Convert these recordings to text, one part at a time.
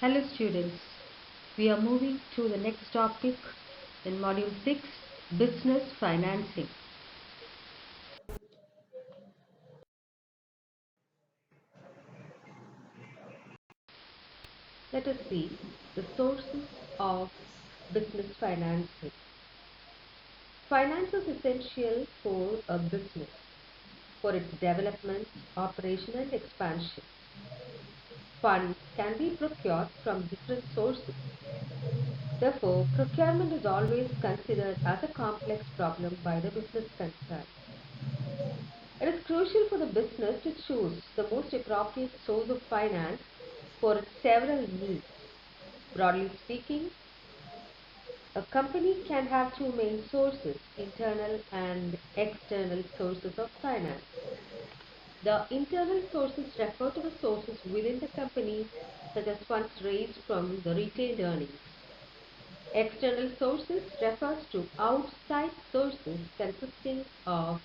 Hello students, we are moving to the next topic in module 6, business financing. Let us see the sources of business financing. Finance is essential for a business, for its development, operation and expansion. Funds can be procured from different sources. Therefore, procurement is always considered as a complex problem by the business concerned. It is crucial for the business to choose the most appropriate source of finance for its several needs. Broadly speaking, a company can have two main sources, internal and external sources of finance. The internal sources refer to the sources within the company, such as funds raised from the retained earnings. External sources refers to outside sources consisting of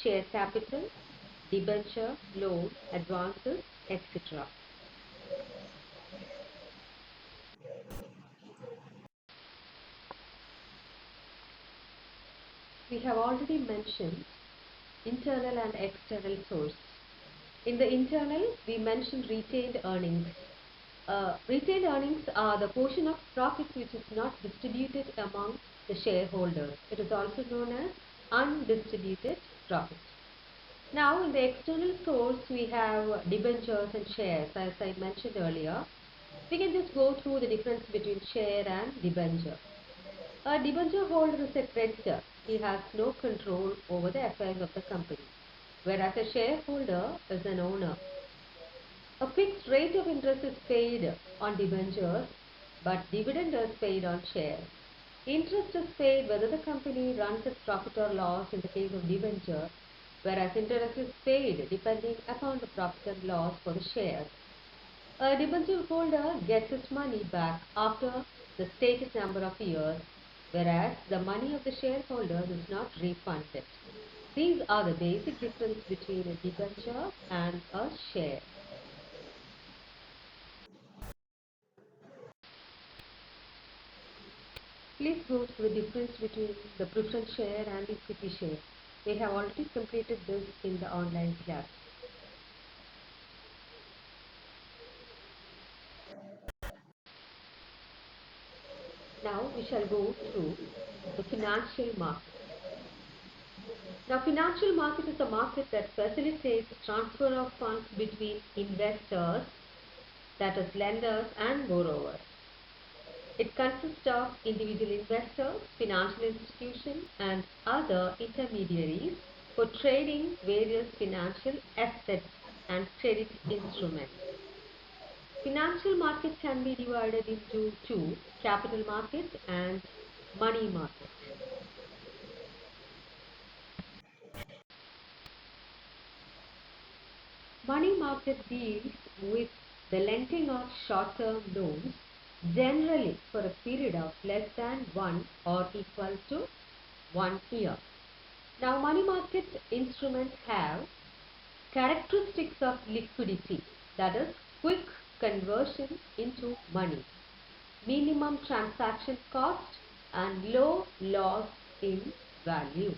share capital, debenture, loan, advances, etc. We have already mentioned internal and external source. In the internal, we mentioned retained earnings. Retained earnings are the portion of profits which is not distributed among the shareholders. It is also known as undistributed profit. Now, in the external source, we have debentures and shares, as I mentioned earlier. We can just go through the difference between share and debenture. A debenture holder is a creditor. He has no control over the affairs of the company, whereas a shareholder is an owner. A fixed rate of interest is paid on debentures, but dividend is paid on shares. Interest is paid whether the company runs its profit or loss in the case of debenture, whereas interest is paid depending upon the profit and loss for the shares. A debenture holder gets his money back after the stated number of years, whereas the money of the shareholders is not refunded. These are the basic difference between a debenture and a share. Please go through the difference between the preference share and equity share. We have already completed this in the online class. Now we shall go through the financial market. Now, financial market is a market that facilitates transfer of funds between investors, that is lenders and borrowers. It consists of individual investors, financial institutions and other intermediaries for trading various financial assets and credit instruments. Financial market can be divided into two, capital market and money market. Money market deals with the lending of short-term loans, generally for a period of less than 1 or equal to 1 year. Now, money market instruments have characteristics of liquidity, that is, quick conversion into money, minimum transaction cost, and low loss in value.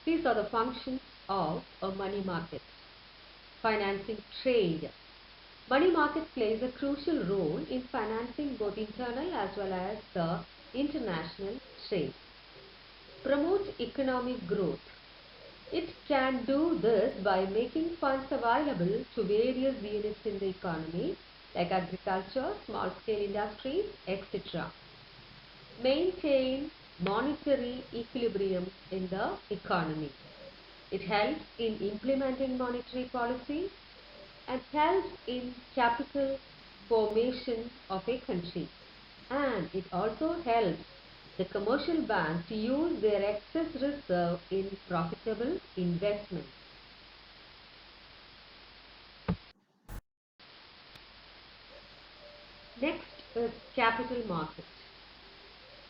These are the functions of a money market. Financing trade. Money market plays a crucial role in financing both internal as well as the international trade. Promote economic growth. It can do this by making funds available to various units in the economy like agriculture, small-scale industries, etc. Maintain monetary equilibrium in the economy. It helps in implementing monetary policy and helps in capital formation of a country. And it also helps the commercial banks to use their excess reserve in profitable investments. Next is capital market.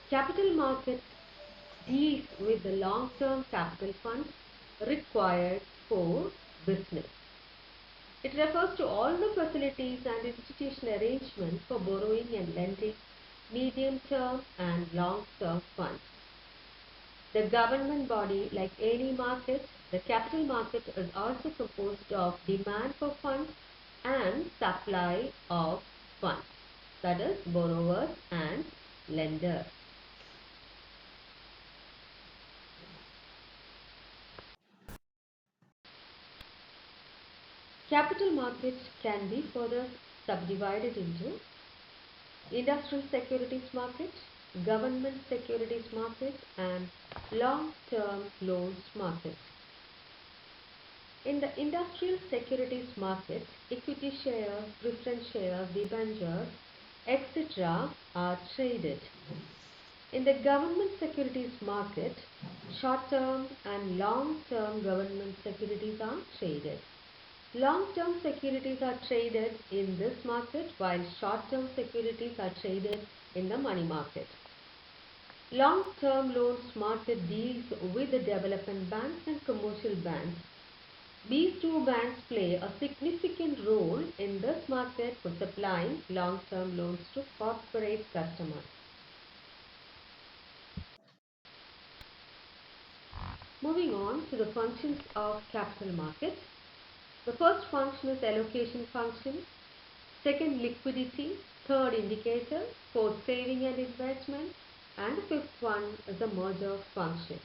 Capital market deals with the long-term capital funds required for business. It refers to all the facilities and institutional arrangements for borrowing and lending medium-term and long-term funds. The government body, like any market, the capital market is also composed of demand for funds and supply of funds, that is, borrowers and lenders. Capital markets can be further subdivided into industrial securities market, government securities market, and long-term loans market. In the industrial securities market, equity shares, preference shares, debentures, etc. are traded. In the government securities market, short-term and long-term government securities are traded. Long-term securities are traded in this market while short-term securities are traded in the money market. Long-term loans market deals with the development banks and commercial banks. These two banks play a significant role in this market for supplying long-term loans to corporate customers. Moving on to the functions of capital market. The first function is allocation function, second liquidity, third indicator, fourth saving and investment, and the fifth one is the merger function.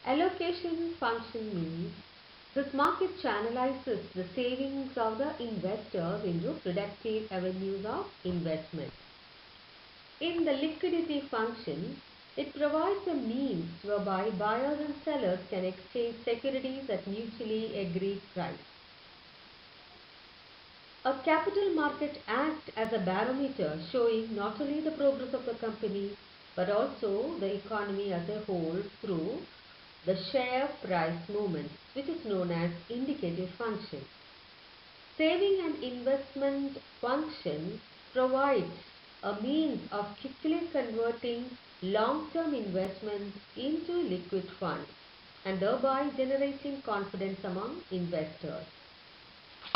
Allocation function means this market channelizes the savings of the investors into productive avenues of investment. In the liquidity function, it provides a means whereby buyers and sellers can exchange securities at mutually agreed price. A capital market acts as a barometer showing not only the progress of the company but also the economy as a whole through the share price movement, which is known as indicative function. Saving and investment function provides a means of quickly converting long-term investments into liquid funds and thereby generating confidence among investors.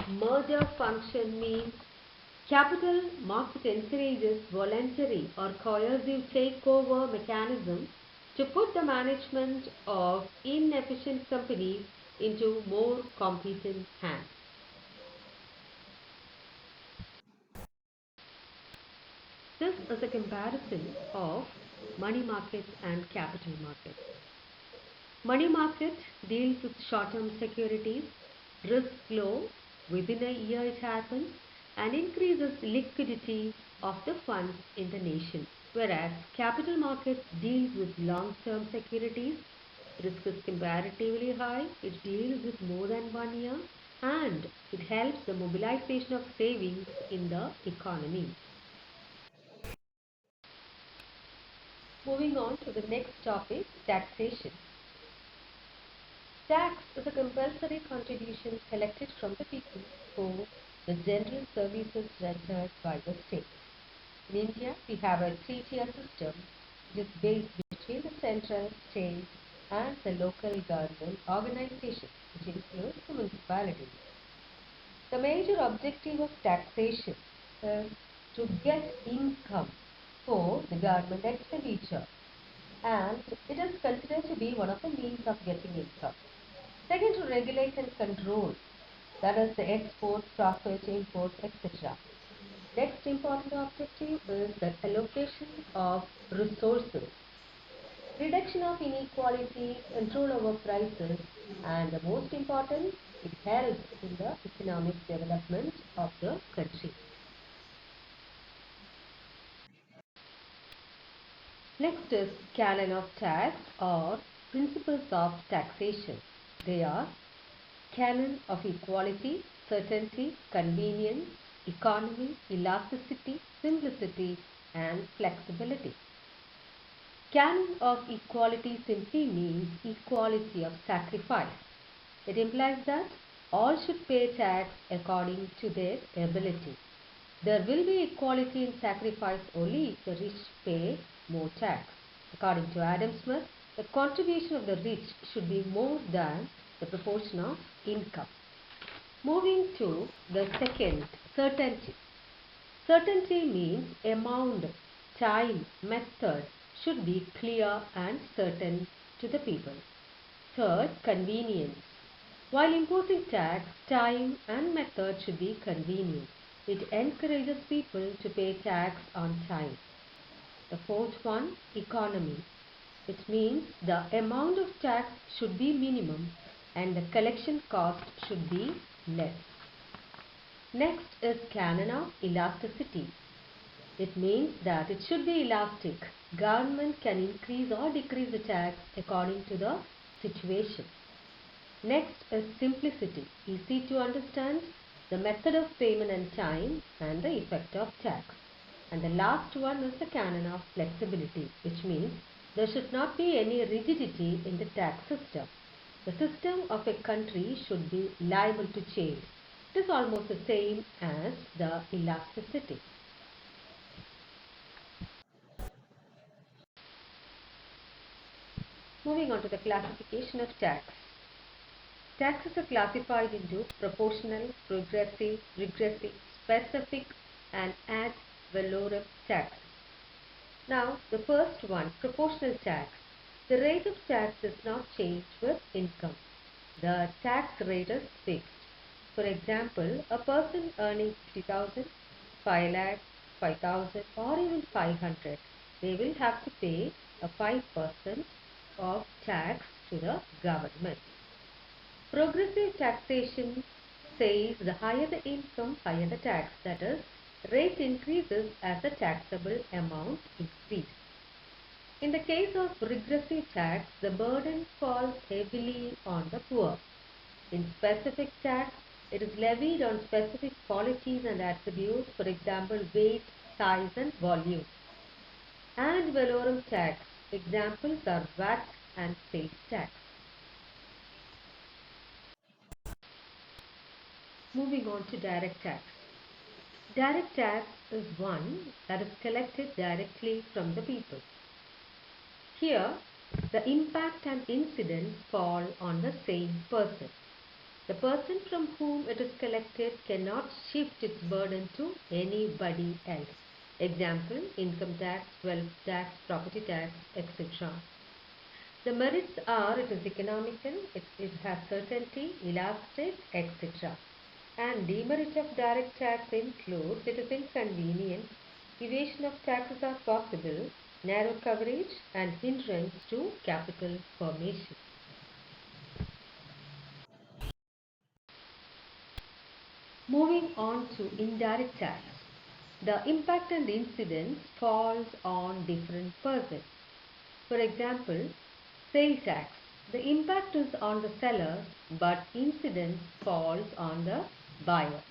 Merger function means capital market encourages voluntary or coercive takeover mechanism to put the management of inefficient companies into more competent hands. This is a comparison of money market and capital market. Money market deals with short-term securities, risk low, within a year it happens, and increases liquidity of the funds in the nation. Whereas capital markets deals with long-term securities, risk is comparatively high, it deals with more than 1 year, and it helps the mobilization of savings in the economy. Moving on to the next topic, taxation. Tax is a compulsory contribution collected from the people for the general services rendered by the state. In India, we have a three-tier system which is based between the central, state, and the local government organizations, which includes the municipalities. The major objective of taxation is to get income for the government expenditure, and it is considered to be one of the means of getting income. Second, to regulate and control, that is the export, profit, import, etc. Next important objective is the allocation of resources, reduction of inequality, control over prices, and the most important, it helps in the economic development of the country. Next is canon of tax or principles of taxation. They are canon of equality, certainty, convenience, economy, elasticity, simplicity, and flexibility. Canon of equality simply means equality of sacrifice. It implies that all should pay tax according to their ability. There will be equality in sacrifice only if the rich pay more tax. According to Adam Smith, the contribution of the rich should be more than the proportion of income. Moving to the second, certainty. Certainty means amount, time, method should be clear and certain to the people. Third, convenience. While imposing tax, time and method should be convenient. It encourages people to pay tax on time. The fourth one, economy. It means the amount of tax should be minimum and the collection cost should be less. Next is canon of elasticity. It means that it should be elastic. Government can increase or decrease the tax according to the situation. Next is simplicity. Easy to understand the method of payment and time and the effect of tax. And the last one is the canon of flexibility, which means there should not be any rigidity in the tax system. The system of a country should be liable to change. It is almost the same as the elasticity. Moving on to the classification of tax. Taxes are classified into proportional, progressive, regressive, specific and ad valorem taxes. Now, the first one, proportional tax. The rate of tax does not change with income. The tax rate is fixed. For example, a person earning 50,000, 5 lakh, 5,000 or even 500, they will have to pay a 5% of tax to the government. Progressive taxation says the higher the income, higher the tax. That is, rate increases as the taxable amount increases. In the case of regressive tax, the burden falls heavily on the poor. In specific tax, it is levied on specific qualities and attributes, for example, weight, size and volume. Ad valorem tax, examples are VAT and sales tax. Moving on to direct tax. Direct tax is one that is collected directly from the people. Here, the impact and incidence fall on the same person. The person from whom it is collected cannot shift its burden to anybody else. Example, income tax, wealth tax, property tax, etc. The merits are it is economical, it has certainty, elastic, etc. And demerit of direct tax includes it is inconvenient, evasion of taxes are possible, narrow coverage and hindrance to capital formation. Moving on to indirect tax. The impact and incidence falls on different persons. For example, sale tax. The impact is on the seller but incidence falls on the buyer.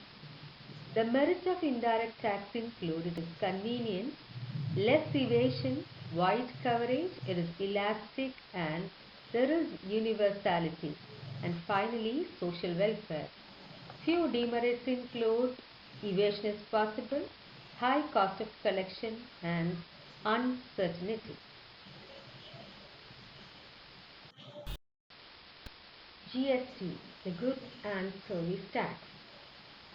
The merits of indirect tax include it is convenient, less evasion, wide coverage, it is elastic and there is universality. And finally, social welfare. Few demerits include evasion is possible, high cost of collection and uncertainty. GST, the Goods and Service Tax.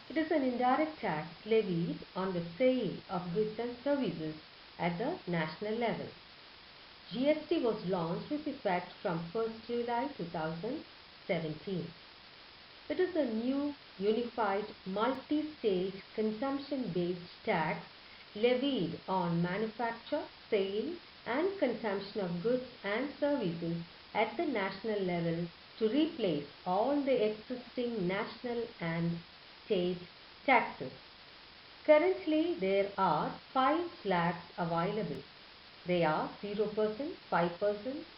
It is an indirect tax levied on the sale of goods and services at the national level. GST was launched with effect from 1st July 2017. It is a new unified multi-state consumption-based tax levied on manufacture, sale and consumption of goods and services at the national level to replace all the existing national and state taxes. Currently, there are 5 slabs available. They are 0%, 5%,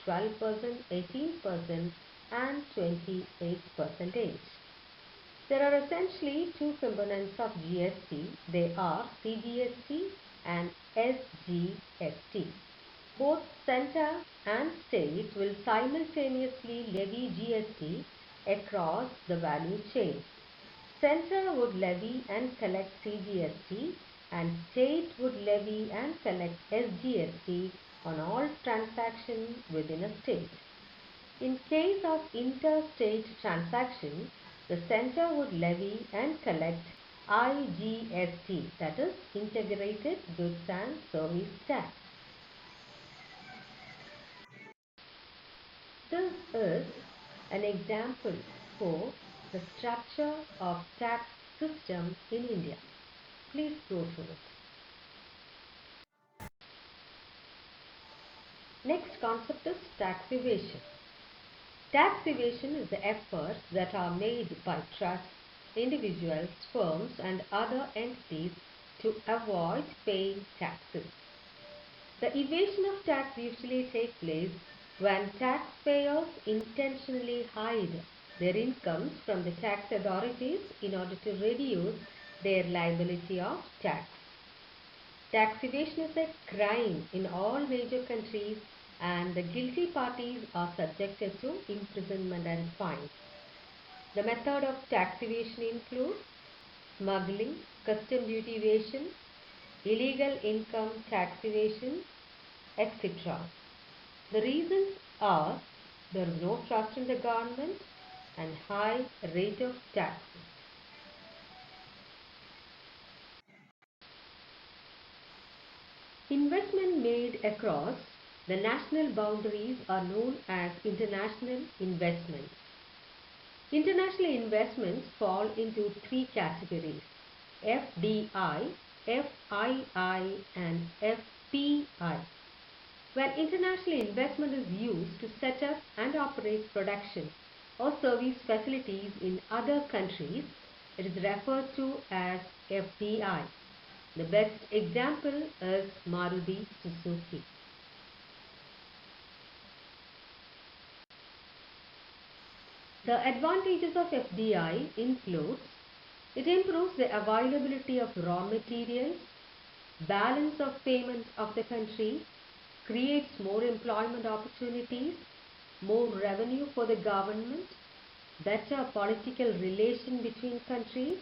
12%, 18% and 28%. There are essentially two components of GST. They are CGST and SGST. Both center and state will simultaneously levy GST across the value chain. Center would levy and collect CGST and state would levy and collect SGST on all transactions within a state. In case of interstate transaction, the center would levy and collect IGST, that is Integrated Goods and Service Tax. This is an example for the structure of tax system in India. Please go through it. Next concept is tax evasion. Tax evasion is the efforts that are made by trusts, individuals, firms and other entities to avoid paying taxes. The evasion of tax usually takes place when taxpayers intentionally hide their incomes from the tax authorities in order to reduce their liability of tax. Tax evasion is a crime in all major countries and the guilty parties are subjected to imprisonment and fines. The method of tax evasion includes smuggling, custom duty evasion, illegal income tax evasion, etc. The reasons are there is no trust in the government and high rate of taxes. Investment made across the national boundaries are known as international investments. International investments fall into three categories: FDI, FII and FPI. When international investment is used to set up and operate production or service facilities in other countries, it is referred to as FDI. The best example is Maruti Suzuki. The advantages of FDI includes it improves the availability of raw materials, balance of payment of the country, creates more employment opportunities, more revenue for the government, better political relation between countries,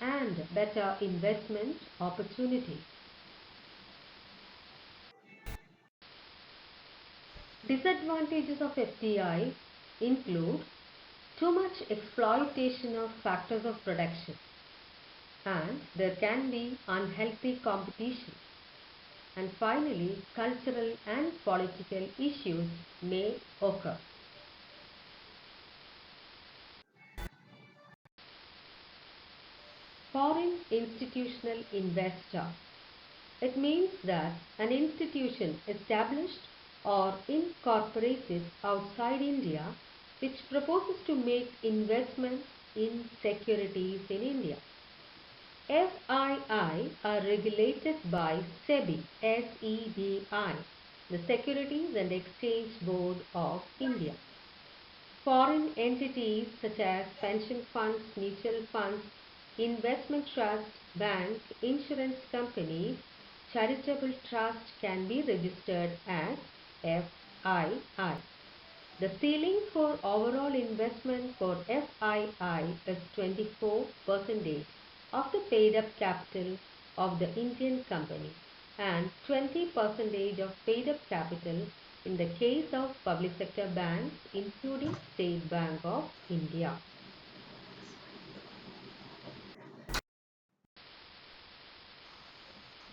and better investment opportunities. Disadvantages of FDI include too much exploitation of factors of production, and there can be unhealthy competition. And finally, cultural and political issues may occur. Foreign institutional investor. It means that an institution established or incorporated outside India which proposes to make investments in securities in India. FII are regulated by SEBI, SEBI, the Securities and Exchange Board of India. Foreign entities such as pension funds, mutual funds, investment trust, bank, insurance companies, charitable trust can be registered as FII. The ceiling for overall investment for FII is 24% of the paid up capital of the Indian company and 20% of paid up capital in the case of public sector banks including State Bank of India.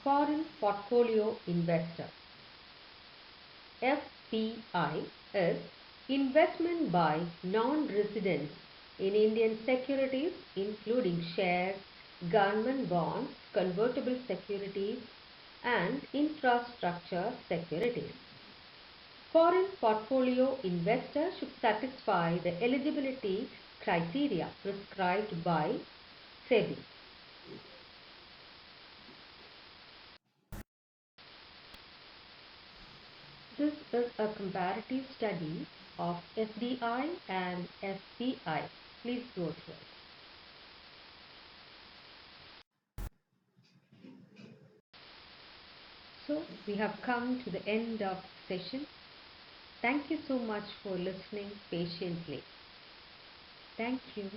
Foreign Portfolio Investor FPI is investment by non-residents in Indian securities including shares, government bonds, convertible securities and infrastructure securities. Foreign portfolio investors should satisfy the eligibility criteria prescribed by SEBI. This is a comparative study of FDI and FPI. Please go through it. So we have come to the end of the session. Thank you so much for listening patiently. Thank you.